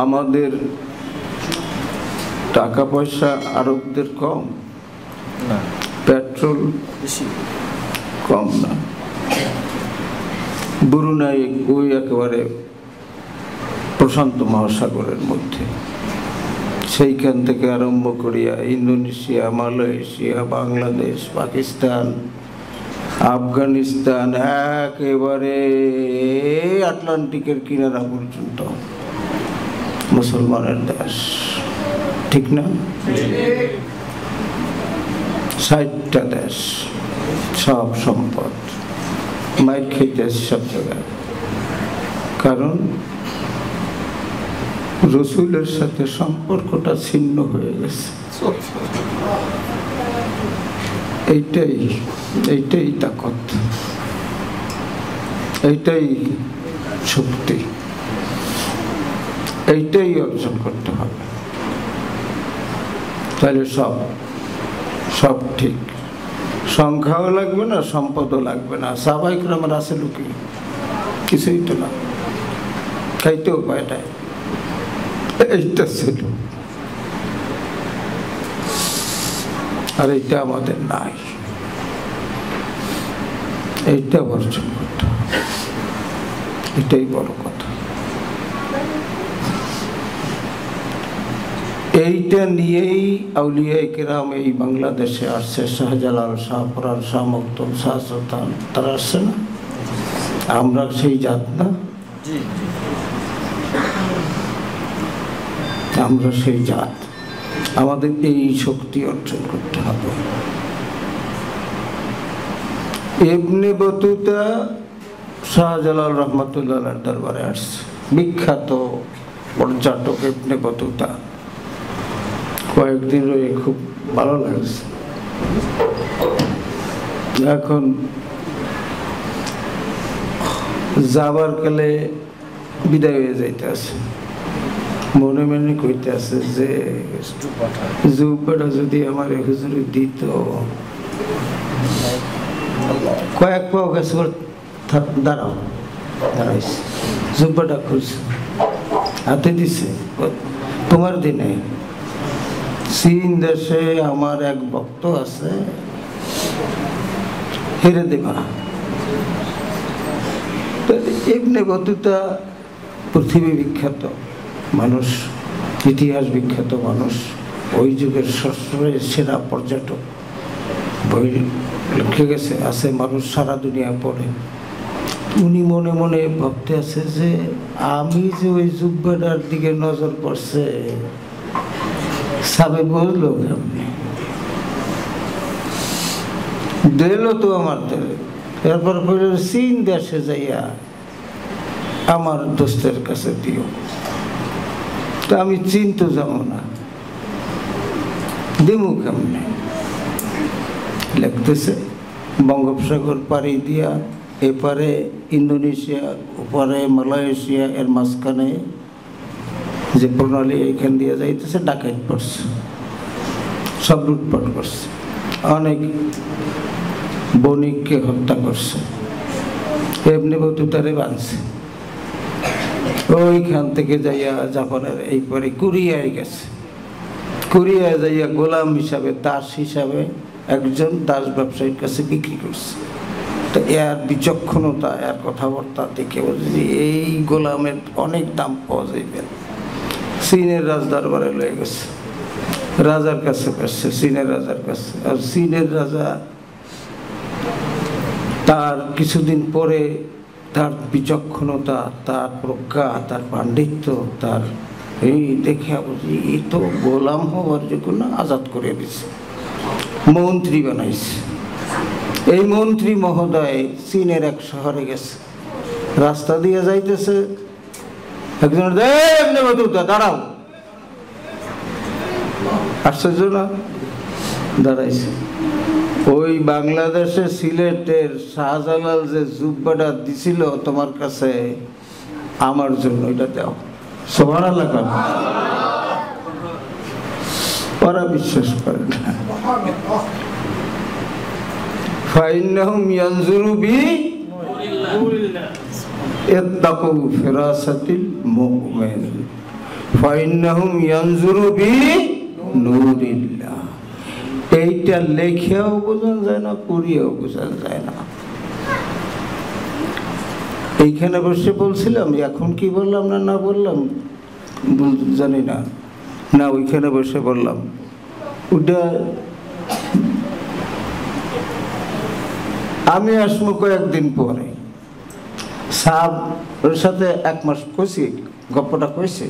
আমাদের টাকা পয়সা আরবদের কম না, পেট্রোল বেশি কম না। ব্রুনাই ওই একেবারে প্রশান্ত মহাসাগরের মধ্যে, সেইখান থেকে আরম্ভ করিয়া ইন্দোনেশিয়া, মালয়েশিয়া, বাংলাদেশ, পাকিস্তান, আফগানিস্তান, একেবারে আটলান্টিকের কিনারা পর্যন্ত মুসলমানের দেশ, ঠিক না? 60টা দেশ, সব সম্পদ মাইর খেতেছে সব জায়গায়। কারণ রসুলের সাথে সম্পর্কটা ছিন্ন হয়ে গেছে। এইটাই তাকত, এইটাই শক্তি, এইটাই অর্জন করতে হবে। তাহলে সব ঠিক, সংখ্যাও লাগবে না, সম্পদও লাগবে না। সাহাবায়ে কেরামের আছে লোকে কিছুই তো না, খাইতেও পায় না। এইটা ছিল, আর এইটা আমাদের নাই। এইটা অর্জন করতে হবে, এটাই বড় কথা। এইটা নিয়েই আউলিয়ায়ে কেরাম এই বাংলাদেশে আসছে। শাহজালাল, শাহপরান, শাহ মখদুম, শাহ সুলতান, তারা আসছে না? আমরা সেই জাত না? আমরা সেই জাত, আমাদের এই শক্তি অর্জন করতে হবে। ইবনে বতুতা শাহজালাল রহমতুল্লাহর দরবারে আসছে, বিখ্যাত পর্যটক ইবনে বতুতা। কয়েকদিন রয়ে খুব ভালো লাগছে। এখন যাবার কালে বিদায় হয়ে যাইতে আছে, মনে মনে কইতে আছে যে জুব্বাটা যদি আমার হুজুরে দিত। কয়েক পাও গেছে, দাঁড়াইছে, জুব্বাটা খুলছে, হাতে দিছে। তোমার দিনে চীন দেশে আমার এক ভক্ত আছে, হেরে দেবা। ইবনে বতুতা পৃথিবী বিখ্যাত মানুষ, ইতিহাস বিখ্যাত মানুষ, ওই যুগের সবচেয়ে সেরা পর্যটক। বই লিখে গেছে, আছে, মানুষ সারা দুনিয়া পড়ে। উনি মনে মনে ভাবতে আছে যে আমি যে ওই জুব্বাটার দিকে নজর পড়ছে, সাবে বললো কেমনি দিল তো আমার দেবে। এরপর চীন দেশে যাইয়া আমার দোস্তের কাছে দিও। তা আমি চীন তো যাবো না, দিমু কেমনে? লিখতেছে, বঙ্গোপসাগর পাড়ি দিয়া এপারে ইন্দোনেশিয়া, ওপারে মালয়েশিয়া, এর মাঝখানে যে প্রণালী এখান দিয়ে যাইতেছে, ডাকাত পড়ছে, সব লুটপাট করছে, অনেক বণিককে হত্যা করছে। এমনি বতুতারে বাঁধছে। ওইখান থেকে যাইয়া জাপানের এই পরে কোরিয়ায় গেছে। কোরিয়ায় যাইয়া গোলাম হিসাবে, দাস হিসাবে একজন দাস ব্যবসায়ীর কাছে বিক্রি করছে। তো এর বিচক্ষণতা, এর কথাবার্তা দেখে বলছি এই গোলামের অনেক দাম পাওয়া যাইবে। চীনের রাজদরবারে লয়ে গেছে, রাজার কাছে গেছে, চীনের রাজার কাছে। আর চীনের রাজা তার কিছুদিন পরে তার বিচক্ষণতা, তার প্রজ্ঞা, তার পাণ্ডিত্য, তার এই দেখে বুঝি এই তো গোলাম হওয়ার যোগ্য, আজাদ করে দিছে, মন্ত্রী বানাইছে। এই মন্ত্রী মহোদয় চীনের এক শহরে গেছে, রাস্তা দিয়ে যাইতেছে, একজন দাঁড়াও, আশ্চর্য না? দাঁড়াইছে। ওই বাংলাদেশে সিলেটের শাহজালাল যে জুব্বাটা দিছিল তোমার কাছে, আমার জন্য এটা দাও। সুবহানাল্লাহ। ওরা বিশ্বাস করে না। ফাইন্নাহুম ইয়ানজুরু বি ইত্তাকু ফিরাসাতিল মুমিন ফাইন্নাহুম ইয়ানজুরু বিনূরিল্লাহ। এইটা লেখেও বোঝা যায় না, পড়িয়েও বোঝা যায় না। এইখানে বসে বলছিলাম, এখন কি বললাম না বললাম জানি না, না ওইখানে বসে বললাম। ওটা আমি আসবো কয়েকদিন পরে, সাহেবের সাথে 1 মাস কইছি, গল্পটা কইছি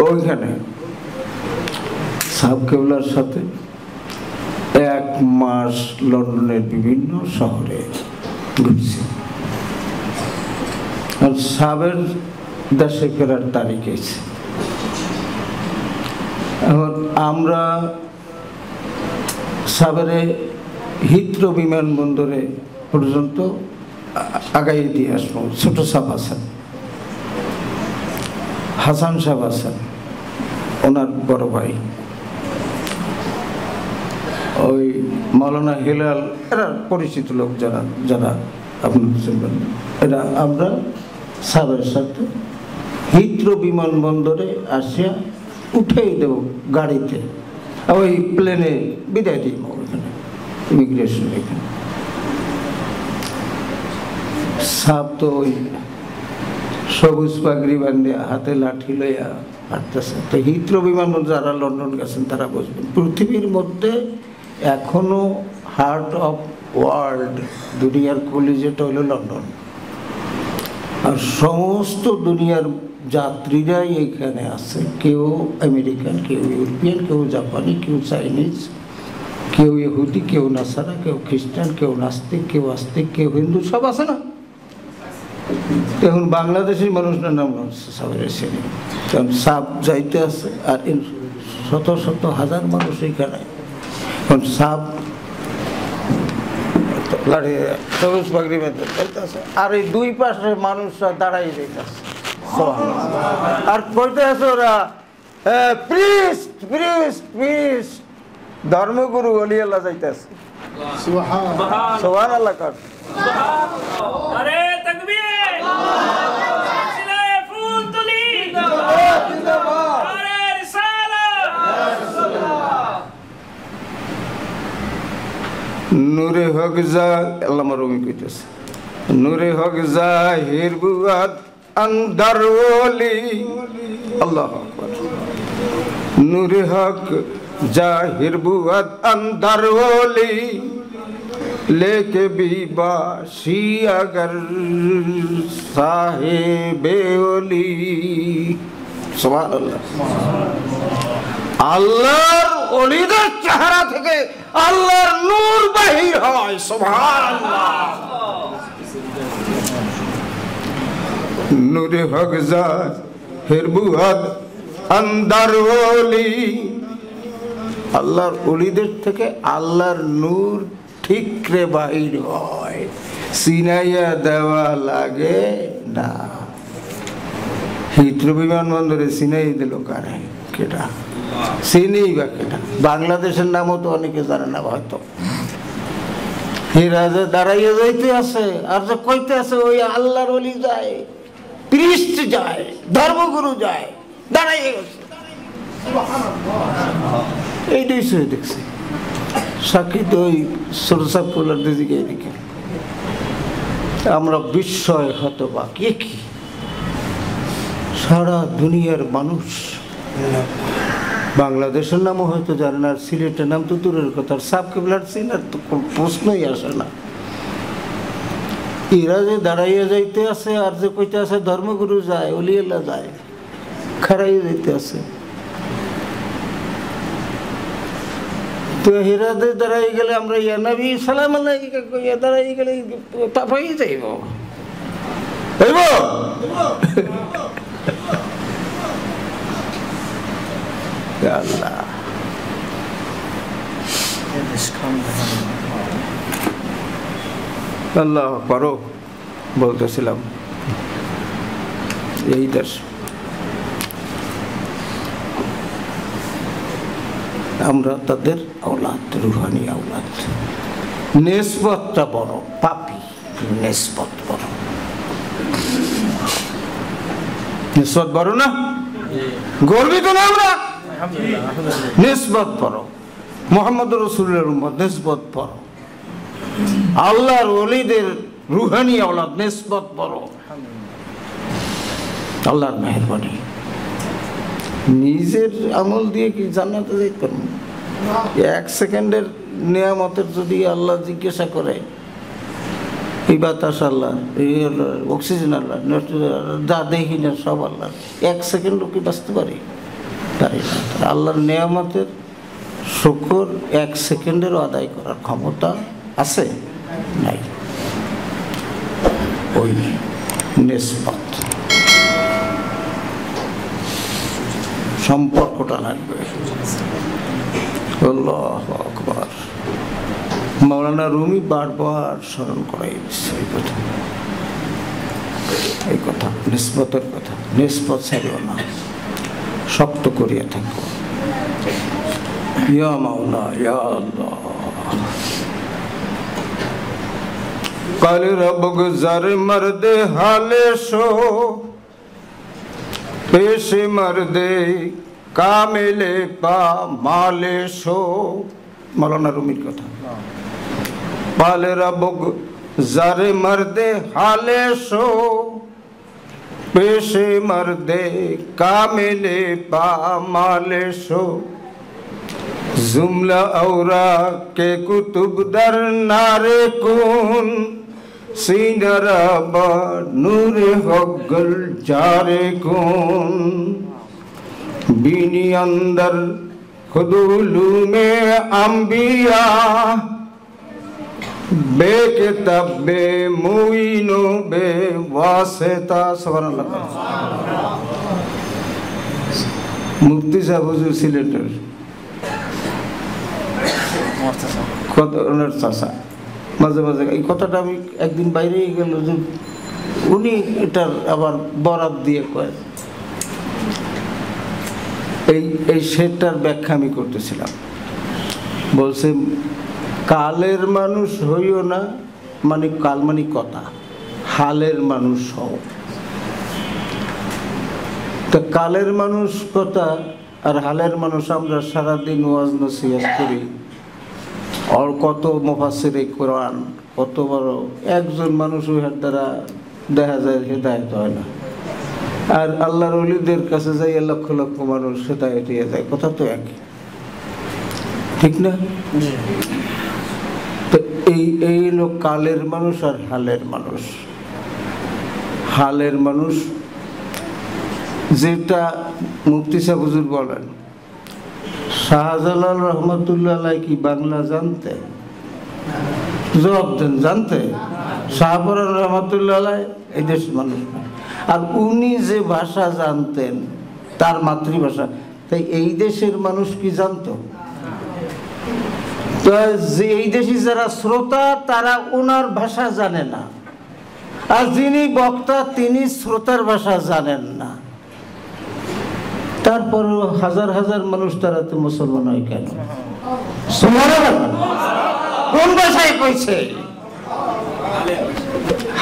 ওইখানে সাহেব কেবলার সাথে 1 মাস লন্ডনের বিভিন্ন শহরে ঘুরছি। আর সাহেবের দেশে ফেরার তারিখ আছে। এখন আমরা সাভারে হিথ্রো বিমানবন্দরে পর্যন্ত আগাই দিয়ে আসবো। ছোট সাহেব আছেন, হাসান সাহেব আছেন, ওনার বড় ভাই, ওই মৌলানা হেলাল, এরা পরিচিত লোক, যারা যারা আপনার শুনবেন, এরা আমরা সাহেবের সাথে হিথ্রো বিমানবন্দরে আসিয়া উঠেই দেব গাড়িতে, ওই প্লেনে বিদায় দিব ওখানে ইমিগ্রেশন। এখানে সাপ তো ওই সবুজ পাগড়ি বান্ধে হাতে লাঠি লইয়া হাঁটতেছে। তো হিথ্রো বিমানবন্দর যারা লন্ডন গেছেন তারা বুঝবেন, পৃথিবীর মধ্যে এখনো হার্ট অফ ওয়ার্ল্ড, দুনিয়ার কলিজাটা হলো লন্ডন। আর সমস্ত দুনিয়ার যাত্রীরাই এখানে আছে, কেউ আমেরিকান, কেউ ইউরোপিয়ান, কেউ জাপানি, কেউ চাইনিজ, কেউ ইহুদি, কেউ নাসারা, কেউ খ্রিস্টান, কেউ নাস্তিক, কেউ আস্তিক, কেউ হিন্দু, সব আছে না। এখন বাংলাদেশের মানুষের নাম সাবের শ্রেণী, কারণ সাপ যাইতে আছে, আর শত শত হাজার মানুষ এখানে। এখন সাপ সবুজ পাগড়ি বেঁধে যাইতেছে, আর এই 2 পাশে মানুষরা দাঁড়াই যাইতেছে, আর কইতে আছে ওরা প্রিস্ট প্রিস্ট প্রিস্ট, ধর্মগুরু ওলিয়াল্লাহ যাইতেছে। সুবহানাল্লাহ কর। আরে তাকবীর, সিলায়ে ফুল তুলি, জিন্দাবাদ, আরে রিসালাত, নূরে হক যা, আল্লামা রুমি কইতেছে, নূরে হক জাহির বুয়াদ अंदर ओली, अल्लाह अकबर, नूर हक जाहिर बुअद अंदर ओली, लेके भी बाशी अगर साहिबे ओली। सुभान अल्लाह। আল্লাহর ওলিদের চেহারা থেকে আল্লাহর নূর বাহির হয়। সুবহানাল্লাহ। নূরে হক জাহির বুয়াদ আন্দার ওলি, আল্লাহর ওলিদের থেকে আল্লাহর নূর ঠিকরে বাহির হয়, সিনাইয়া দেওয়া লাগে না। হিথ্রো বিমানবন্দরে সিনাই দিল কারে, কেটা চিনেই বা কেটা? বাংলাদেশের নামও তো অনেকে জানে না হয়তো। হেরা যে দাঁড়াইয়া যাইতে আছে, আর যে কইতে আছে ওই আল্লাহর ওলি যায়, প্রিস্ট যায়, ধর্মগুরু যায়, দাঁড়াইয়া গেছে। এইটাই সে দেখছে সাক্ষী তো ওই সরসাব পোলার দিকে এদিকে। আমরা বিস্ময় হতবাক, কি সারা দুনিয়ার মানুষ বাংলাদেশের নামও হয়তো জানে না, সিলেটের নাম তো দূরের কথা, সাব কেবলার সিনার তো কোনো প্রশ্নই আসে না। এরা যে দাঁড়াইয়া যাইতে আছে, আর যে কইতে আছে ধর্মগুরু যায়, ওলিয়াল্লাহ যায়, খারাইয়া যাইতে আছে। তো হেরাতে দাঁড়াই গেলে আমরা ইয়া নবী সালাম আলাইকা কইয়া দাঁড়াই গেলে পাপাই যাইব, হইব? আল্লাহ আল্লাহ পারো বলতেছিলাম, এই দেশ আমরা তাদের আওলাদ, রুহানি আওলাদ। নিসবতটা বড়, পাপি নিসবত বড়, নিসবত বড় না। গর্বিত না আমরা? নিসবত পড়ো, মুহাম্মদ রাসূলের উম্মত নিসবত পড়ো, আল্লাহর ওলিদের রুহানি আওলাদ নিসবত পড়ো। আল্লাহর মেহেরবানি। নিজের আমল দিয়ে কি জান্নাতে যাইতে পারবো? 1 সেকেন্ডের নিয়ামতের যদি আল্লাহ জিজ্ঞাসা করে, এই বাতাস আল্লাহ, এই অক্সিজেন আল্লাহ, যা দেখি না সব আল্লাহ, 1 সেকেন্ডও কি বাঁচতে পারি? পারি না। আল্লাহর নিয়ামতের শুকর 1 সেকেন্ডেরও আদায় করার ক্ষমতা আছে? নাই। ওই নিসবত সম্পর্কটা লাগবে। আল্লাহু আকবার। মাওলানা রুমি বারবার স্মরণ করাই দিচ্ছে এই কথা, নিসবতের কথা। নিসবত ছাড়িও না, শক্ত করিয়া থাকো। ইয়া মাওলা ইয়া আল্লাহ। কাল রব গুজার মর্দে হালে শো, পেশে মর্দে কামেলে পা মালে শো। মাওলানা রুমির কথা। পালে রব গুজার মর্দে হালে শো, পেশে মর্দে কামেলে পা মালে শো। जुमला औरा के कुतुब दर नारे कुन, सीनराबा नूरे हगल जारे कुन। बीनी अंदर खुदुलू में अंबिया, बेकिताब बे मुइनो बे वासेता। सुभानाल्लाह। मुफ्ती साहब हुजूर सिलेटर চাষা মাঝে মাঝে এই কথাটা আমি একদিন বাইরে গেল, উনি এটার আবার বরাত দিয়ে কয়, এই সেটার ব্যাখ্যা আমি করতেছিলাম। বলছে কালের মানুষ হইও না, মানে কাল মানে কথা, হালের মানুষ হও। তা কালের মানুষ কথা আর হালের মানুষ আমরা সারাদিন ওয়াজ নসিহত করি, আর কত মুফাসসিরে কোরআন, কত বড় একজন মানুষ ওর দ্বারা দেখা যায় হেদায়েত হয় না। আর আল্লাহর ওলিদের কাছে যাই লক্ষ লক্ষ মানুষ হেদায়েত হয়ে যায়, কথা তো একই, ঠিক না? তো এই লোক কালের মানুষ আর হালের মানুষ। হালের মানুষ যেটা মুফতি সাহেব হুজুর বলেন, শাহজালাল রহমতুল্লাহ আলাইহি কি বাংলা জানতেন? জবাব দেন, জানতে? শাহপরান রহমতুল্লাহ আলাইহি এই দেশের মানুষ। আর উনি যে ভাষা জানতেন তার মাতৃভাষা, তাই এই দেশের মানুষ কি জানতো? যে এই দেশি যারা শ্রোতা তারা ওনার ভাষা জানে না, আর যিনি বক্তা তিনি শ্রোতার ভাষা জানেন না। তারপর হাজার হাজার মানুষ তারা তো মুসলমান হয় কেন? কোন ভাষায় কইছে?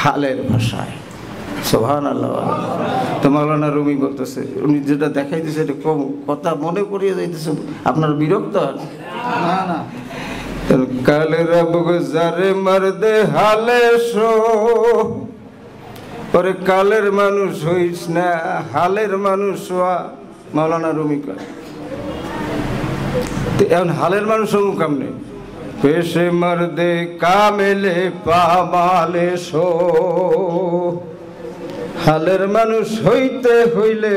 হালের ভাষায়। সুবহানাল্লাহ। তো মাওলানা রুমি বলতেছে, উনি যেটা দেখাই দিয়েছে এটা কম কথা মনে করিয়ে যাইতেছে, আপনার বিরক্ত হন না? না। কাল রব গুজারে মর্দে হালে শো, পরে কালের মানুষ হইস না, হালের মানুষ হওয়া। মাওলানা রুমি কয় এখন হালের মানুষ হবো কেমনে? পেশে মর্দে কামেলে পামালে শো। হালের মানুষ হইতে হইলে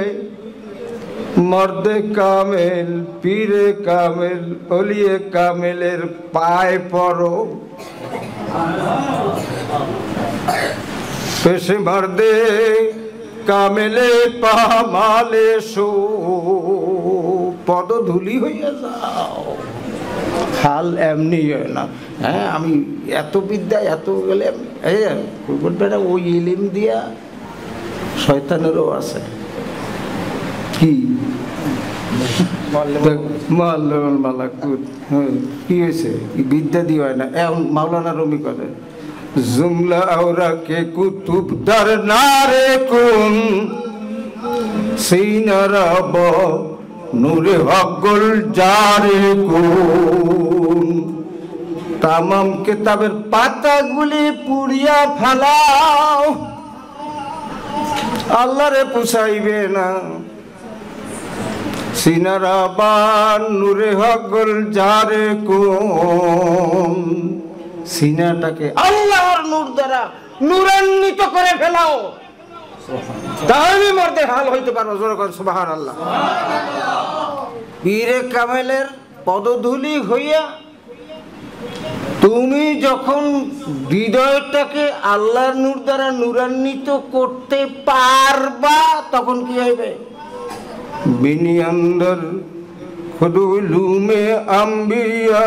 মর্দে কামেল, পীরে কামেল, অলিয়ে কামেলের পায় পড়ো। পেশে মর্দে কামেলে পামালে শো, পদধূলি হইয়া যাও। হাল এমনি হয় না। হ্যাঁ, আমি এত বিদ্যা এত গেলে বেটা ওই ইলিম দিয়া শয়তানেরও আছে। কি কি হয়েছে? বিদ্যা দিয়ে হয় না। এখন মাওলানা রুমি করে जुमला औरा के कुतुब दर नारे कुन, সিনারাব নূরে হকল জারে কোন তামাম কিতাবের পাতাগুলি পুড়িয়া ফেলাও, আল্লাহরে পুষাইবে না। সিনারাবান নূরে হকল জারে কোন সিনাটাকে আল্লাহর নূর দ্বারা নূরান্বিত করে ফেলাও, তাহলে মর্দে হাল হইতে পারবো। জোরে সুবহানাল্লাহ। পীরে কামেলের পদধূলি হইয়া তুমি যখন হৃদয়টাকে আল্লাহর নূর দ্বারা নূরান্বিত করতে পারবা, তখন কি হইবে? বিনিয়ন্দর খুদুলুমে আম্বিয়া,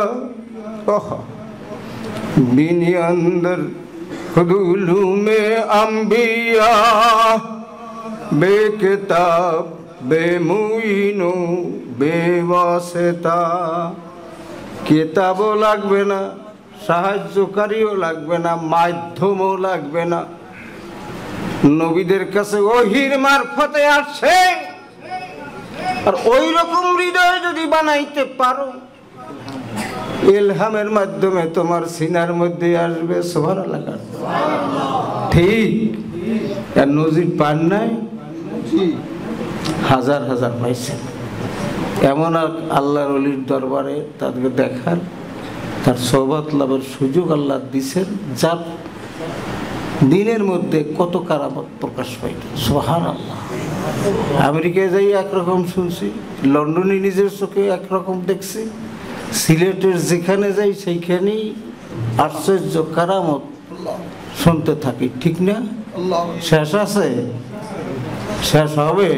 বিনিয়ন্দর খুদুলুমে আম্বিয়া বেকিতাব বেমুইনু বেওয়াসিতা। কিতাবও লাগবে না, সাহায্যকারীও লাগবে না, মাধ্যমও লাগবে না। নবীদের কাছে ওহির মারফতে আসছে। আর ওই রকম হৃদয় যদি বানাইতে পারো, ইলহামের মাধ্যমে তোমার সিনার মধ্যে আসবে। সুবহানাল্লাহ। ঠিক আর নজির পান নাই, হাজার হাজার পাইছেন। এমন আল্লাহর ওলির দরবারে তাদেরকে দেখার, তার সোহবত লাভের সুযোগ আল্লাহ দিছেন, যার দিনের মধ্যে কত কারামত প্রকাশ পাইল। সুবহানাল্লাহ। আমেরিকায় যাই একরকম শুনছি, লন্ডনে নিজের চোখে একরকম দেখছি, সিলেটের যেখানে যাই সেইখানেই আশ্চর্য কারামত শুনতে থাকি। ঠিক না? শেষ আছে? শেষ হবে?